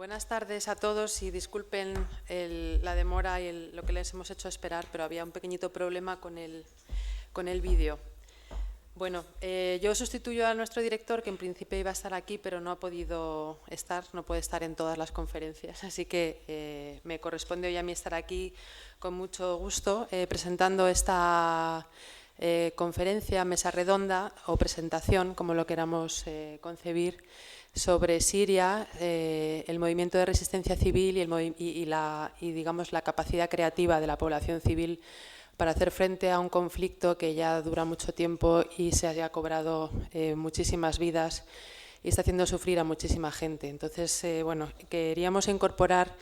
Buenas tardes a todos y disculpen la demora y lo que les hemos hecho esperar, pero había un pequeñito problema con el vídeo. Bueno, yo sustituyo a nuestro director, que en principio iba a estar aquí, pero no ha podido estar, no puede estar en todas las conferencias, así que me corresponde hoy a mí estar aquí con mucho gusto presentando esta conferencia, mesa redonda o presentación, como lo queramos concebir, sobre Siria, el movimiento de resistencia civil y digamos, la capacidad creativa de la población civil para hacer frente a un conflicto que ya dura mucho tiempo y se haya cobrado muchísimas vidas y está haciendo sufrir a muchísima gente. Entonces, bueno, queríamos incorporar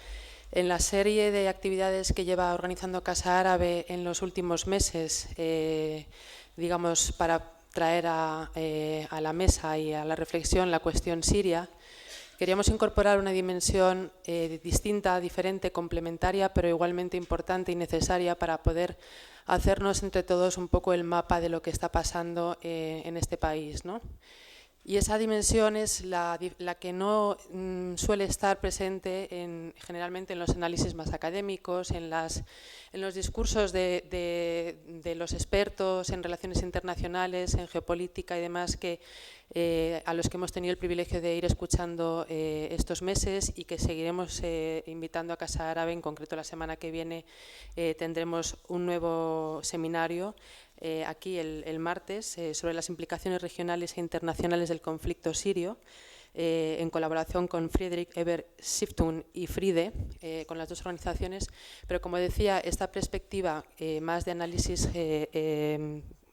en la serie de actividades que lleva organizando Casa Árabe en los últimos meses, digamos, para traer a la mesa y a la reflexión la cuestión siria, queríamos incorporar una dimensión distinta, diferente, complementaria, pero igualmente importante y necesaria para poder hacernos entre todos un poco el mapa de lo que está pasando en este país, ¿no? Y esa dimensión es la que no suele estar presente generalmente en los análisis más académicos, en los discursos de los expertos en relaciones internacionales, en geopolítica y demás, a los que hemos tenido el privilegio de ir escuchando estos meses y que seguiremos invitando a Casa Árabe. En concreto, la semana que viene tendremos un nuevo seminario aquí el martes sobre las implicaciones regionales e internacionales del conflicto sirio, en colaboración con Friedrich Ebert Stiftung y FRIDE, con las dos organizaciones. Pero, como decía, esta perspectiva más de análisis,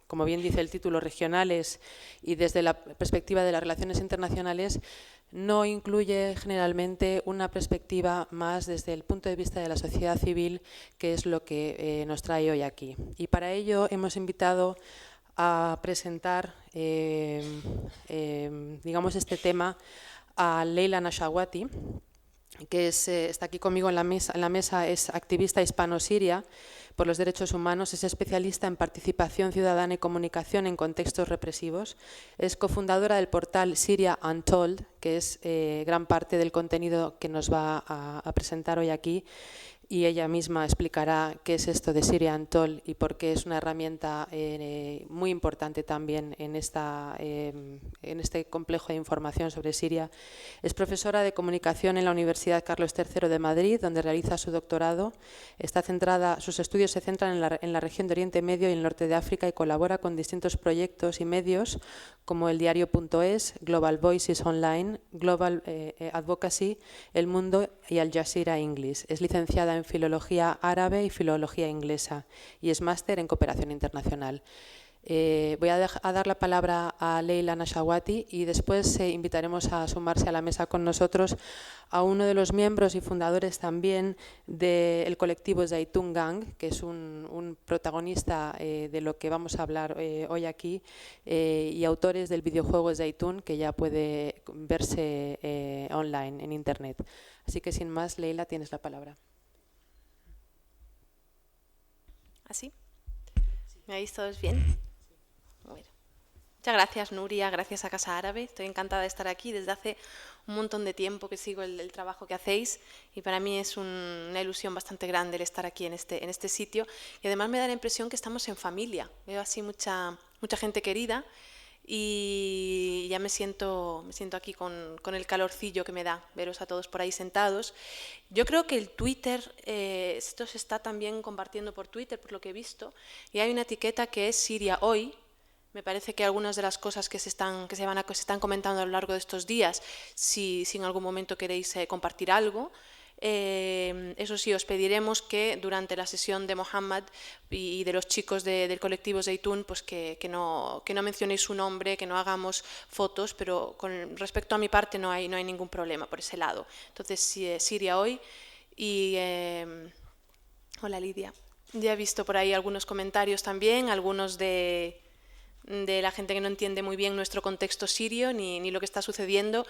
como bien dice el título, regionales y desde la perspectiva de las relaciones internacionales, no incluye generalmente una perspectiva más desde el punto de vista de la sociedad civil, que es lo que nos trae hoy aquí. Y para ello hemos invitado a presentar, digamos, este tema a Leila Nashawati, que está aquí conmigo en la mesa, es activista hispano-siria por los derechos humanos, es especialista en participación ciudadana y comunicación en contextos represivos, es cofundadora del portal Syria Untold, que es gran parte del contenido que nos va a presentar hoy aquí, y ella misma explicará qué es esto de Syria Untold y por qué es una herramienta muy importante también en este complejo de información sobre Siria. Es profesora de comunicación en la Universidad Carlos III de Madrid, donde realiza su doctorado. Sus estudios se centran en la región de Oriente Medio y el norte de África y colabora con distintos proyectos y medios como el diario.es, Global Voices Online, Global Advocacy, El Mundo y Al Jazeera English. Es licenciada en Filología Árabe y Filología Inglesa y es máster en Cooperación Internacional. Voy a dar la palabra a Leila Nashawati y después invitaremos a sumarse a la mesa con nosotros a uno de los miembros y fundadores también del colectivo Zaytun Gang, que es un protagonista de lo que vamos a hablar hoy aquí, y autores del videojuego Zaytun, que ya puede verse online en internet. Así que sin más, Leila, tienes la palabra. ¿Así? ¿Me oís todos bien? Bueno. Muchas gracias, Nuria, gracias a Casa Árabe. Estoy encantada de estar aquí. Desde hace un montón de tiempo que sigo el trabajo que hacéis y para mí es una ilusión bastante grande el estar aquí en este sitio. Y además me da la impresión que estamos en familia. Veo así mucha gente querida y ya me siento aquí con el calorcillo que me da veros a todos por ahí sentados. Yo creo que el Twitter, esto se está también compartiendo por Twitter, por lo que he visto, y hay una etiqueta que es Siria Hoy. Me parece que algunas de las cosas que se están comentando a lo largo de estos días, si en algún momento queréis compartir algo, eso sí, os pediremos que durante la sesión de Mohammad y de los chicos del colectivo Zaytun, pues que no mencionéis su nombre, que no hagamos fotos, pero con respecto a mi parte no hay ningún problema por ese lado. Entonces, Siria Hoy y... hola, Lidia. Ya he visto por ahí algunos comentarios también, algunos de la gente que no entiende muy bien nuestro contexto sirio ni lo que está sucediendo.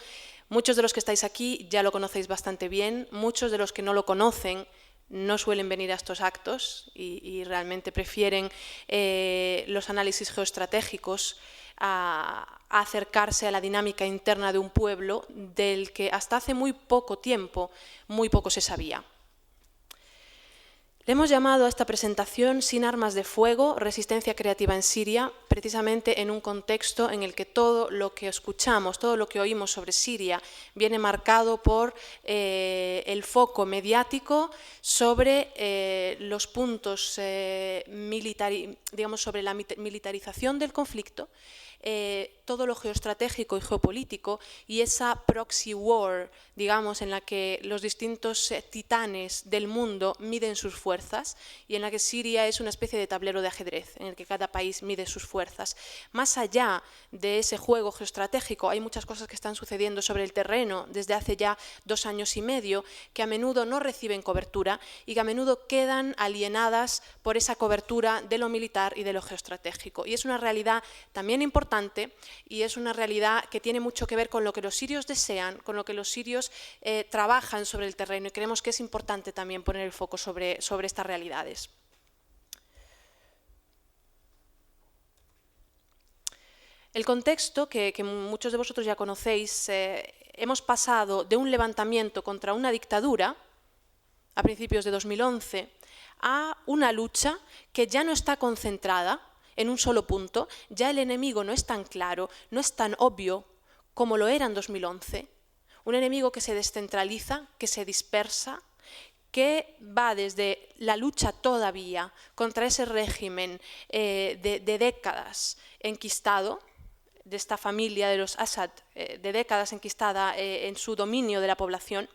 Muchos de los que estáis aquí ya lo conocéis bastante bien, muchos de los que no lo conocen no suelen venir a estos actos y realmente prefieren los análisis geoestratégicos a acercarse a la dinámica interna de un pueblo del que hasta hace muy poco tiempo muy poco se sabía. Le hemos llamado a esta presentación Sin armas de fuego, resistencia creativa en Siria, precisamente en un contexto en el que todo lo que escuchamos, todo lo que oímos sobre Siria viene marcado por el foco mediático sobre los puntos, digamos, sobre la militarización del conflicto, todo lo geoestratégico y geopolítico y esa proxy war, digamos, en la que los distintos titanes del mundo miden sus fuerzas y en la que Siria es una especie de tablero de ajedrez en el que cada país mide sus fuerzas. Más allá de ese juego geoestratégico hay muchas cosas que están sucediendo sobre el terreno desde hace ya 2 años y medio que a menudo no reciben cobertura y que a menudo quedan alienadas por esa cobertura de lo militar y de lo geoestratégico. Y es una realidad también importante y es una realidad que tiene mucho que ver con lo que los sirios desean, con lo que los sirios trabajan sobre el terreno y creemos que es importante también poner el foco sobre estas realidades. El contexto que muchos de vosotros ya conocéis, hemos pasado de un levantamiento contra una dictadura a principios de 2011 a una lucha que ya no está concentrada en un solo punto, ya el enemigo no es tan claro, no es tan obvio como lo era en 2011, un enemigo que se descentraliza, que se dispersa, que va desde la lucha todavía contra ese régimen de décadas enquistado, de esta familia de los Assad, de décadas enquistada en su dominio de la población,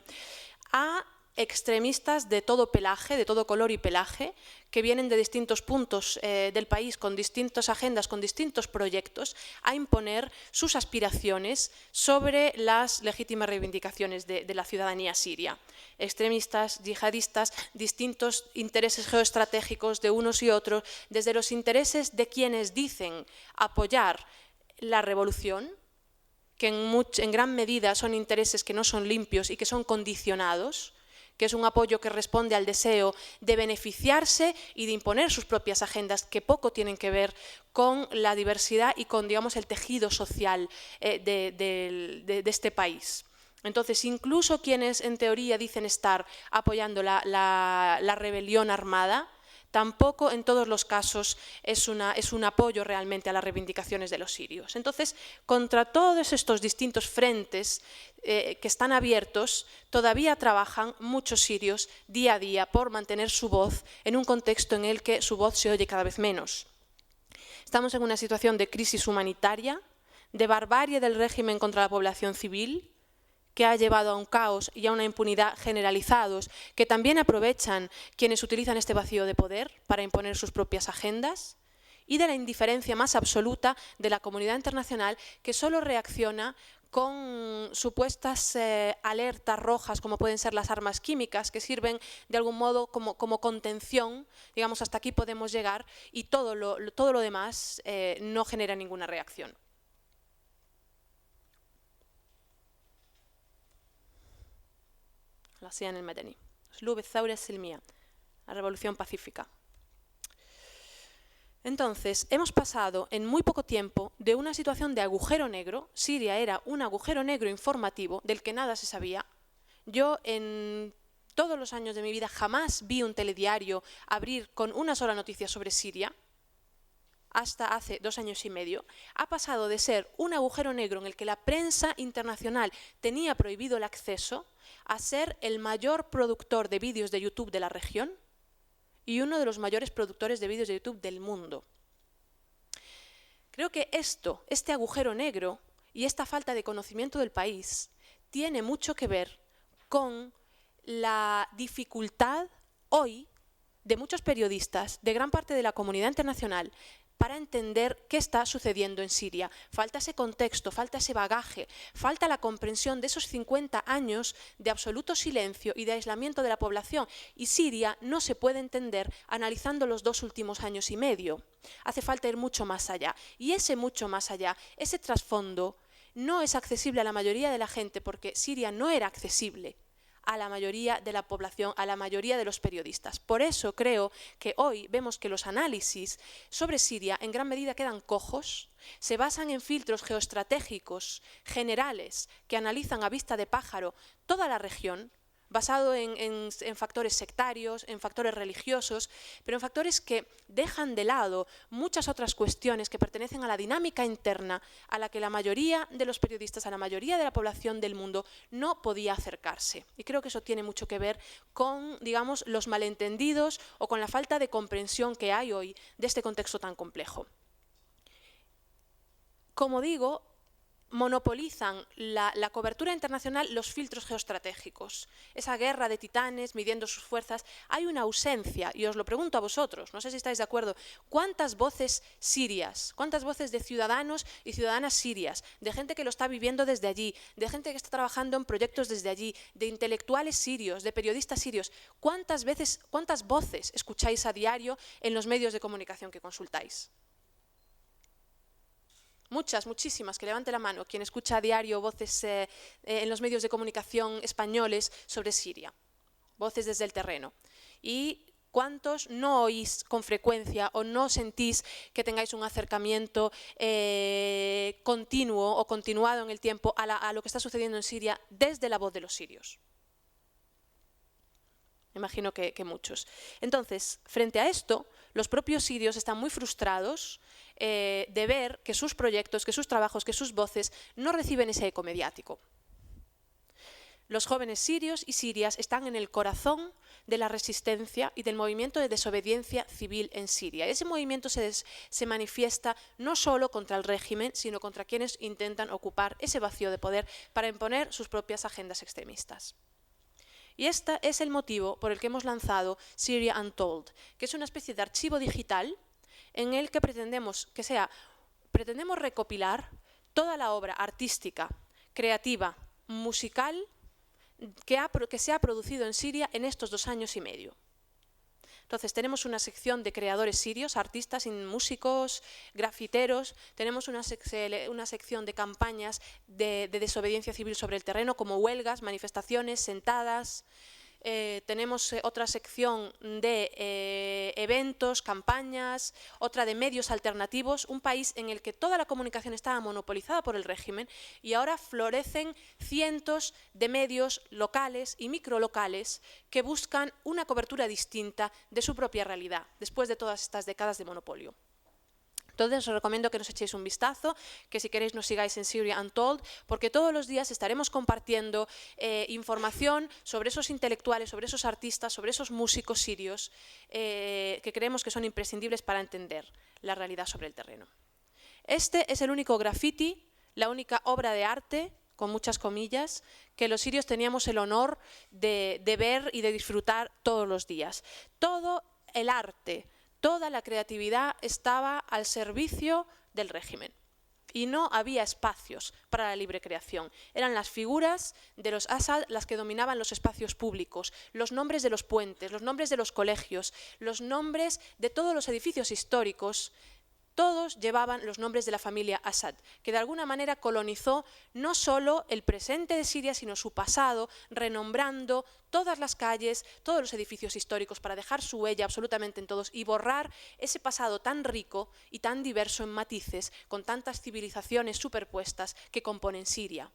a extremistas de todo pelaje, de todo color y pelaje, que vienen de distintos puntos del país, con distintas agendas, con distintos proyectos, a imponer sus aspiraciones sobre las legítimas reivindicaciones de la ciudadanía siria. Extremistas, yihadistas, distintos intereses geoestratégicos de unos y otros, desde los intereses de quienes dicen apoyar la revolución, que en gran medida son intereses que no son limpios y que son condicionados, que es un apoyo que responde al deseo de beneficiarse y de imponer sus propias agendas, que poco tienen que ver con la diversidad y con, digamos, el tejido social de este país. Entonces, incluso quienes en teoría dicen estar apoyando la rebelión armada, tampoco en todos los casos es un apoyo realmente a las reivindicaciones de los sirios. Entonces, contra todos estos distintos frentes que están abiertos, todavía trabajan muchos sirios día a día por mantener su voz en un contexto en el que su voz se oye cada vez menos. Estamos en una situación de crisis humanitaria, de barbarie del régimen contra la población civil, que ha llevado a un caos y a una impunidad generalizados, que también aprovechan quienes utilizan este vacío de poder para imponer sus propias agendas, y de la indiferencia más absoluta de la comunidad internacional, que solo reacciona con supuestas alertas rojas, como pueden ser las armas químicas, que sirven de algún modo como contención, digamos, hasta aquí podemos llegar, y todo lo demás no genera ninguna reacción. العصيان المدني أسلوب الثورة السلمية la revolución pacífica. Entonces, hemos pasado en muy poco tiempo de una situación de agujero negro. Siria era un agujero negro informativo del que nada se sabía. Yo en todos los años de mi vida jamás vi un telediario abrir con una sola noticia sobre Siria. Hasta hace 2 años y medio, ha pasado de ser un agujero negro en el que la prensa internacional tenía prohibido el acceso a ser el mayor productor de vídeos de YouTube de la región y uno de los mayores productores de vídeos de YouTube del mundo. Creo que este agujero negro y esta falta de conocimiento del país tiene mucho que ver con la dificultad hoy de muchos periodistas, de gran parte de la comunidad internacional, para entender qué está sucediendo en Siria. Falta ese contexto, falta ese bagaje, falta la comprensión de esos 50 años de absoluto silencio y de aislamiento de la población. Y Siria no se puede entender analizando los 2 últimos años y medio. Hace falta ir mucho más allá. Y ese mucho más allá, ese trasfondo, no es accesible a la mayoría de la gente porque Siria no era accesible a la mayoría de la población, a la mayoría de los periodistas. Por eso creo que hoy vemos que los análisis sobre Siria en gran medida quedan cojos, se basan en filtros geoestratégicos generales que analizan a vista de pájaro toda la región, basado en factores sectarios, en factores religiosos, pero en factores que dejan de lado muchas otras cuestiones que pertenecen a la dinámica interna a la que la mayoría de los periodistas, a la mayoría de la población del mundo no podía acercarse. Y creo que eso tiene mucho que ver con, digamos, los malentendidos o con la falta de comprensión que hay hoy de este contexto tan complejo. Como digo, monopolizan la cobertura internacional los filtros geoestratégicos. Esa guerra de titanes midiendo sus fuerzas. Hay una ausencia, y os lo pregunto a vosotros, no sé si estáis de acuerdo, ¿cuántas voces sirias, cuántas voces de ciudadanos y ciudadanas sirias, de gente que lo está viviendo desde allí, de gente que está trabajando en proyectos desde allí, de intelectuales sirios, de periodistas sirios, cuántas voces escucháis a diario en los medios de comunicación que consultáis? Muchas, muchísimas, que levante la mano quien escucha a diario voces en los medios de comunicación españoles sobre Siria, voces desde el terreno. ¿Y cuántos no oís con frecuencia o no sentís que tengáis un acercamiento continuo o continuado en el tiempo a lo que está sucediendo en Siria desde la voz de los sirios? Imagino que muchos. Entonces, frente a esto, los propios sirios están muy frustrados de ver que sus proyectos, que sus trabajos, que sus voces no reciben ese eco mediático. Los jóvenes sirios y sirias están en el corazón de la resistencia y del movimiento de desobediencia civil en Siria. Ese movimiento se manifiesta no solo contra el régimen, sino contra quienes intentan ocupar ese vacío de poder para imponer sus propias agendas extremistas. Y este es el motivo por el que hemos lanzado Syria Untold, que es una especie de archivo digital en el que pretendemos recopilar toda la obra artística, creativa, musical que se ha producido en Siria en estos 2 años y medio. Entonces tenemos una sección de creadores sirios, artistas, músicos, grafiteros, tenemos una sección de campañas de desobediencia civil sobre el terreno, como huelgas, manifestaciones, sentadas. Tenemos otra sección de eventos, campañas, otra de medios alternativos, un país en el que toda la comunicación estaba monopolizada por el régimen y ahora florecen cientos de medios locales y microlocales que buscan una cobertura distinta de su propia realidad, después de todas estas décadas de monopolio. Entonces os recomiendo que nos echéis un vistazo, que si queréis nos sigáis en Syria Untold, porque todos los días estaremos compartiendo información sobre esos intelectuales, sobre esos artistas, sobre esos músicos sirios que creemos que son imprescindibles para entender la realidad sobre el terreno. Este es el único graffiti, la única obra de arte, con muchas comillas, que los sirios teníamos el honor de ver y de disfrutar todos los días. Todo el arte, toda la creatividad estaba al servicio del régimen y no había espacios para la libre creación. Eran las figuras de los Assad las que dominaban los espacios públicos, los nombres de los puentes, los nombres de los colegios, los nombres de todos los edificios históricos. Todos llevaban los nombres de la familia Assad, que de alguna manera colonizó no solo el presente de Siria, sino su pasado, renombrando todas las calles, todos los edificios históricos para dejar su huella absolutamente en todos y borrar ese pasado tan rico y tan diverso en matices, con tantas civilizaciones superpuestas que componen Siria.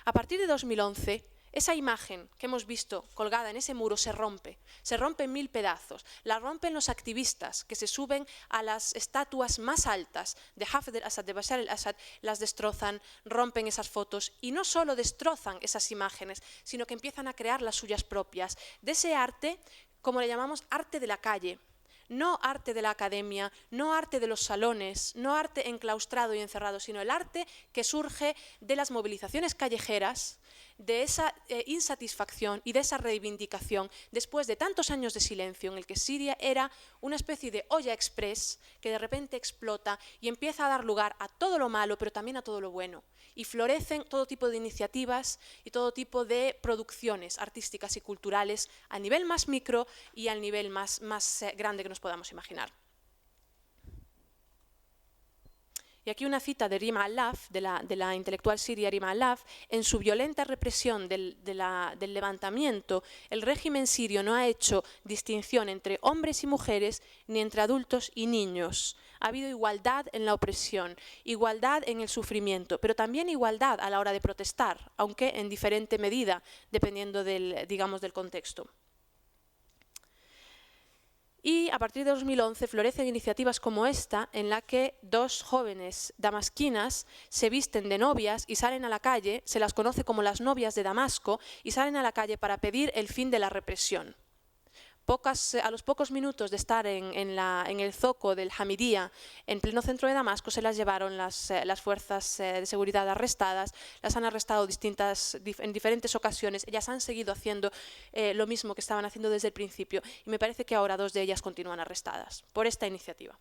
A partir de 2011, esa imagen que hemos visto colgada en ese muro se rompe en 1000 pedazos. La rompen los activistas que se suben a las estatuas más altas de Hafez al-Assad, de Bashar al-Assad, las destrozan, rompen esas fotos y no solo destrozan esas imágenes, sino que empiezan a crear las suyas propias. De ese arte, como le llamamos, arte de la calle. No arte de la academia, no arte de los salones, no arte enclaustrado y encerrado, sino el arte que surge de las movilizaciones callejeras, de esa insatisfacción y de esa reivindicación después de tantos años de silencio en el que Siria era una especie de olla express que de repente explota y empieza a dar lugar a todo lo malo, pero también a todo lo bueno. Y florecen todo tipo de iniciativas y todo tipo de producciones artísticas y culturales a nivel más micro y al nivel más grande que nos podamos imaginar. Y aquí una cita de Rima Alaf, de la intelectual siria Rima Alaf: en su violenta represión del levantamiento, el régimen sirio no ha hecho distinción entre hombres y mujeres, ni entre adultos y niños. Ha habido igualdad en la opresión, igualdad en el sufrimiento, pero también igualdad a la hora de protestar, aunque en diferente medida, dependiendo del contexto. Y a partir de 2011 florecen iniciativas como esta, en la que dos jóvenes damasquinas se visten de novias y salen a la calle, se las conoce como las novias de Damasco, y salen a la calle para pedir el fin de la represión. A los pocos minutos de estar en el zoco del Hamidía, en pleno centro de Damasco, se las llevaron las fuerzas de seguridad arrestadas, las han arrestado en diferentes ocasiones. Ellas han seguido haciendo lo mismo que estaban haciendo desde el principio, y me parece que ahora 2 de ellas continúan arrestadas por esta iniciativa.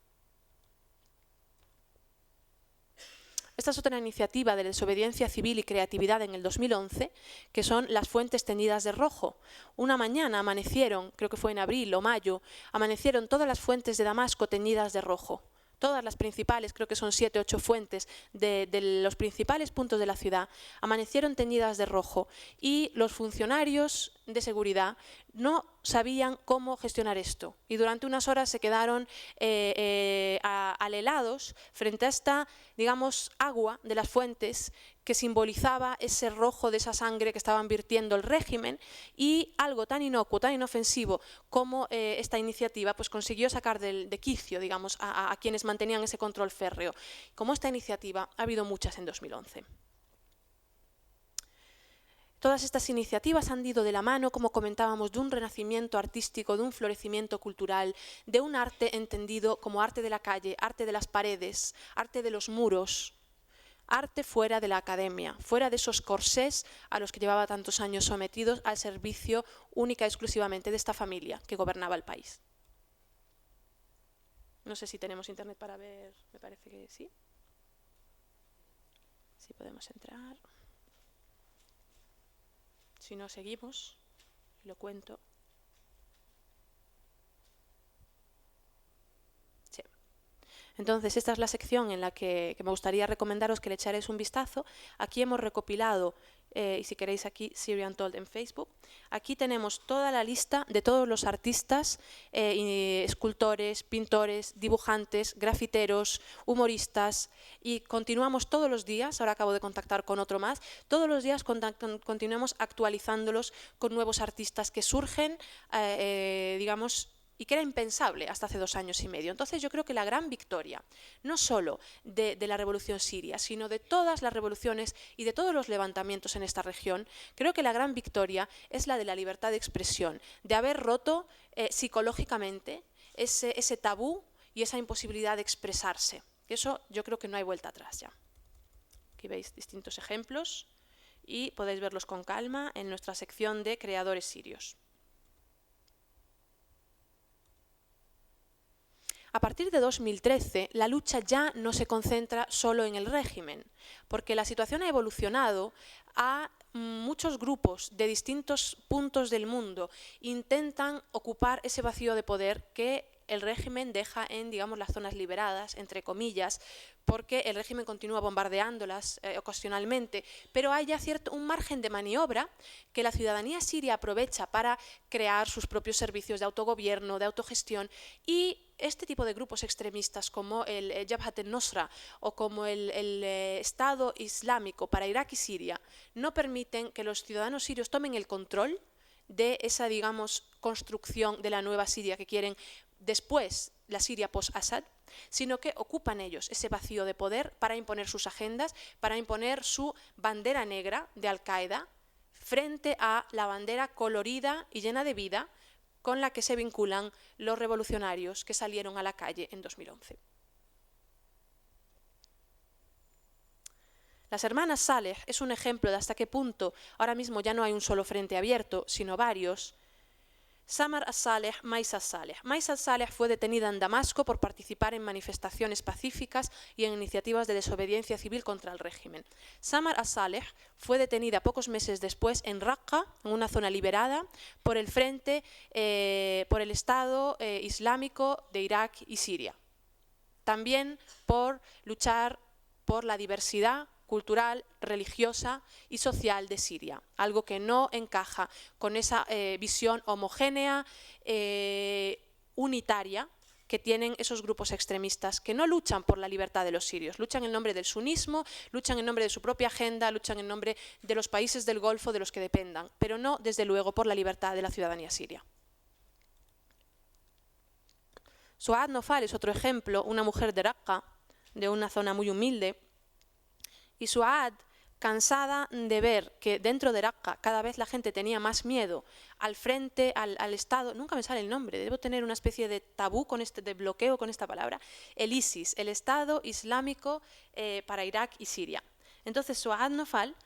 Esta es otra iniciativa de desobediencia civil y creatividad en el 2011, que son las fuentes teñidas de rojo. Una mañana amanecieron, creo que fue en abril o mayo, amanecieron todas las fuentes de Damasco teñidas de rojo. Todas las principales, creo que son 7 o 8 fuentes de los principales puntos de la ciudad, amanecieron teñidas de rojo, y los funcionarios de seguridad no sabían cómo gestionar esto, y durante unas horas se quedaron alelados frente a esta, agua de las fuentes que simbolizaba ese rojo de esa sangre que estaban vertiendo el régimen, y algo tan inocuo, tan inofensivo como esta iniciativa, pues consiguió sacar de quicio, a quienes mantenían ese control férreo. Como esta iniciativa, ha habido muchas en 2011. Todas estas iniciativas han ido de la mano, como comentábamos, de un renacimiento artístico, de un florecimiento cultural, de un arte entendido como arte de la calle, arte de las paredes, arte de los muros, arte fuera de la academia, fuera de esos corsés a los que llevaba tantos años sometidos, al servicio única y exclusivamente de esta familia que gobernaba el país. No sé si tenemos internet para ver, me parece que sí. Sí, podemos entrar. Si no, seguimos, lo cuento. Sí. Entonces, esta es la sección en la que me gustaría recomendaros que le echaréis un vistazo. Aquí hemos recopilado, y si queréis aquí, Syrian Told en Facebook. Aquí tenemos toda la lista de todos los artistas, escultores, pintores, dibujantes, grafiteros, humoristas, y continuamos todos los días, ahora acabo de contactar con otro más, todos los días continuamos actualizándolos con nuevos artistas que surgen, y que era impensable hasta hace 2 años y medio. Entonces yo creo que la gran victoria, no solo de la revolución siria, sino de todas las revoluciones y de todos los levantamientos en esta región, creo que la gran victoria es la de la libertad de expresión, de haber roto psicológicamente ese tabú y esa imposibilidad de expresarse. Eso yo creo que no hay vuelta atrás ya. Aquí veis distintos ejemplos y podéis verlos con calma en nuestra sección de creadores sirios. A partir de 2013, la lucha ya no se concentra solo en el régimen, porque la situación ha evolucionado a muchos grupos de distintos puntos del mundo intentan ocupar ese vacío de poder que el régimen deja en, las zonas liberadas, entre comillas, porque el régimen continúa bombardeándolas ocasionalmente, pero hay ya un margen de maniobra que la ciudadanía siria aprovecha para crear sus propios servicios de autogobierno, de autogestión, y este tipo de grupos extremistas como el Jabhat al-Nusra o como el Estado Islámico para Irak y Siria no permiten que los ciudadanos sirios tomen el control de esa, construcción de la nueva Siria que quieren después, la Siria post-Assad, sino que ocupan ellos ese vacío de poder para imponer sus agendas, para imponer su bandera negra de Al-Qaeda frente a la bandera colorida y llena de vida con la que se vinculan los revolucionarios que salieron a la calle en 2011. Las hermanas Saleh es un ejemplo de hasta qué punto ahora mismo ya no hay un solo frente abierto, sino varios. Samar al-Saleh, Maisa al-Saleh. Maisa al-Saleh fue detenida en Damasco por participar en manifestaciones pacíficas y en iniciativas de desobediencia civil contra el régimen. Samar al-Saleh fue detenida pocos meses después en Raqqa, en una zona liberada, por el Frente, por el Estado Islámico de Irak y Siria. También por luchar por la diversidad cultural, religiosa y social de Siria, algo que no encaja con esa visión homogénea, unitaria, que tienen esos grupos extremistas que no luchan por la libertad de los sirios, luchan en nombre del sunismo, luchan en nombre de su propia agenda, luchan en nombre de los países del Golfo de los que dependan, pero no, desde luego, por la libertad de la ciudadanía siria. Suad Nofal es otro ejemplo, una mujer de Raqqa, de una zona muy humilde, y Suad, cansada de ver que dentro de Raqqa cada vez la gente tenía más miedo al frente, al Estado, nunca me sale el nombre, debo tener una especie de tabú, de bloqueo con esta palabra, el ISIS, el Estado Islámico para Irak y Siria. Entonces Suad Nofal,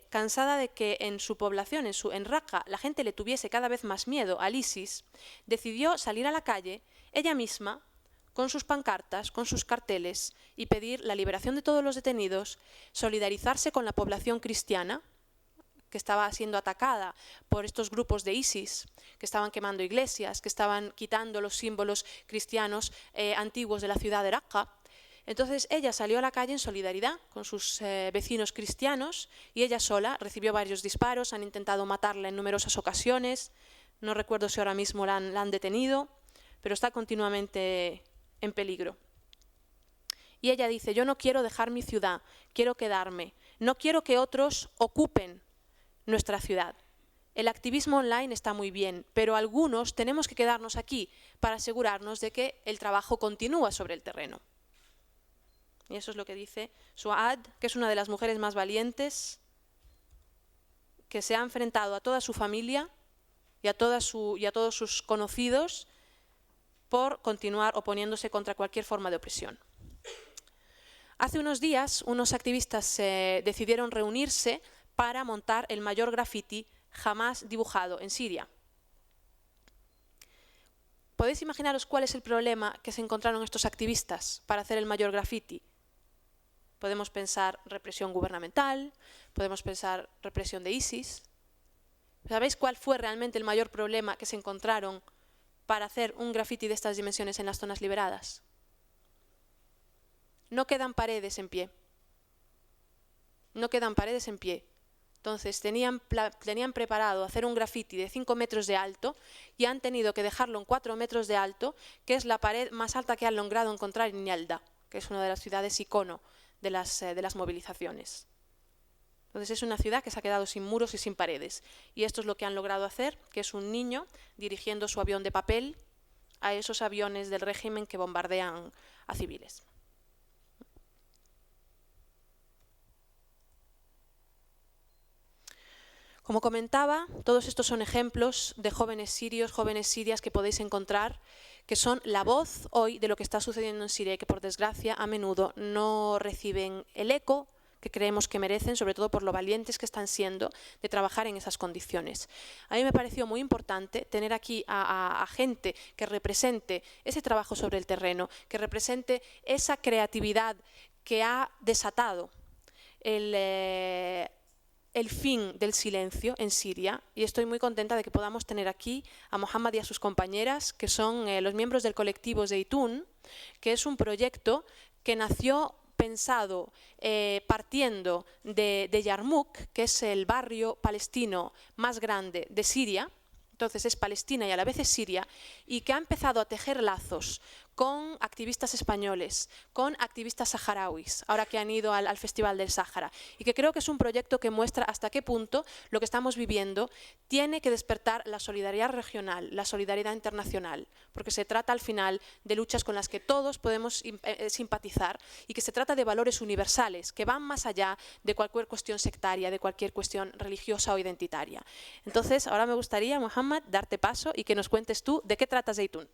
cansada de que en su población, en Raqqa, la gente le tuviese cada vez más miedo al ISIS, decidió salir a la calle ella misma, con sus pancartas, con sus carteles, y pedir la liberación de todos los detenidos, solidarizarse con la población cristiana, que estaba siendo atacada por estos grupos de ISIS, que estaban quemando iglesias, que estaban quitando los símbolos cristianos antiguos de la ciudad de Raqqa. Entonces ella salió a la calle en solidaridad con sus vecinos cristianos, y ella sola recibió varios disparos, han intentado matarla en numerosas ocasiones, no recuerdo si ahora mismo la han detenido, pero está continuamente en peligro. Y ella dice, yo no quiero dejar mi ciudad, quiero quedarme, no quiero que otros ocupen nuestra ciudad. El activismo online está muy bien, pero algunos tenemos que quedarnos aquí para asegurarnos de que el trabajo continúa sobre el terreno. Y eso es lo que dice Suad, que es una de las mujeres más valientes, que se ha enfrentado a toda su familia y a todos sus conocidos por continuar oponiéndose contra cualquier forma de opresión. Hace unos días, unos activistas decidieron reunirse para montar el mayor graffiti jamás dibujado en Siria. ¿Podéis imaginaros cuál es el problema que se encontraron estos activistas para hacer el mayor graffiti? Podemos pensar represión gubernamental, podemos pensar represión de ISIS. ¿Sabéis cuál fue realmente el mayor problema que se encontraron para hacer un graffiti de estas dimensiones en las zonas liberadas? No quedan paredes en pie. No quedan paredes en pie. Entonces tenían preparado hacer un graffiti de 5 metros de alto y han tenido que dejarlo en 4 metros de alto, que es la pared más alta que han logrado encontrar en Yalda, que es una de las ciudades icono de las movilizaciones. Entonces es una ciudad que se ha quedado sin muros y sin paredes. Y esto es lo que han logrado hacer, que es un niño dirigiendo su avión de papel a esos aviones del régimen que bombardean a civiles. Como comentaba, todos estos son ejemplos de jóvenes sirios, jóvenes sirias que podéis encontrar, que son la voz hoy de lo que está sucediendo en Siria y que por desgracia a menudo no reciben el eco que creemos que merecen, sobre todo por lo valientes que están siendo de trabajar en esas condiciones. A mí me pareció muy importante tener aquí a gente que represente ese trabajo sobre el terreno, que represente esa creatividad que ha desatado el fin del silencio en Siria, y estoy muy contenta de que podamos tener aquí a Mohammad y a sus compañeras, que son los miembros del colectivo Zeytun, que es un proyecto que nació pensado partiendo de Yarmouk, que es el barrio palestino más grande de Siria. Entonces es Palestina y a la vez es Siria, y que ha empezado a tejer lazos con activistas españoles, con activistas saharauis, ahora que han ido al Festival del Sáhara, y que creo que es un proyecto que muestra hasta qué punto lo que estamos viviendo tiene que despertar la solidaridad regional, la solidaridad internacional, porque se trata al final de luchas con las que todos podemos simpatizar, y que se trata de valores universales que van más allá de cualquier cuestión sectaria, de cualquier cuestión religiosa o identitaria. Entonces, ahora me gustaría, Mohammad, darte paso y que nos cuentes tú de qué trata Zeytun.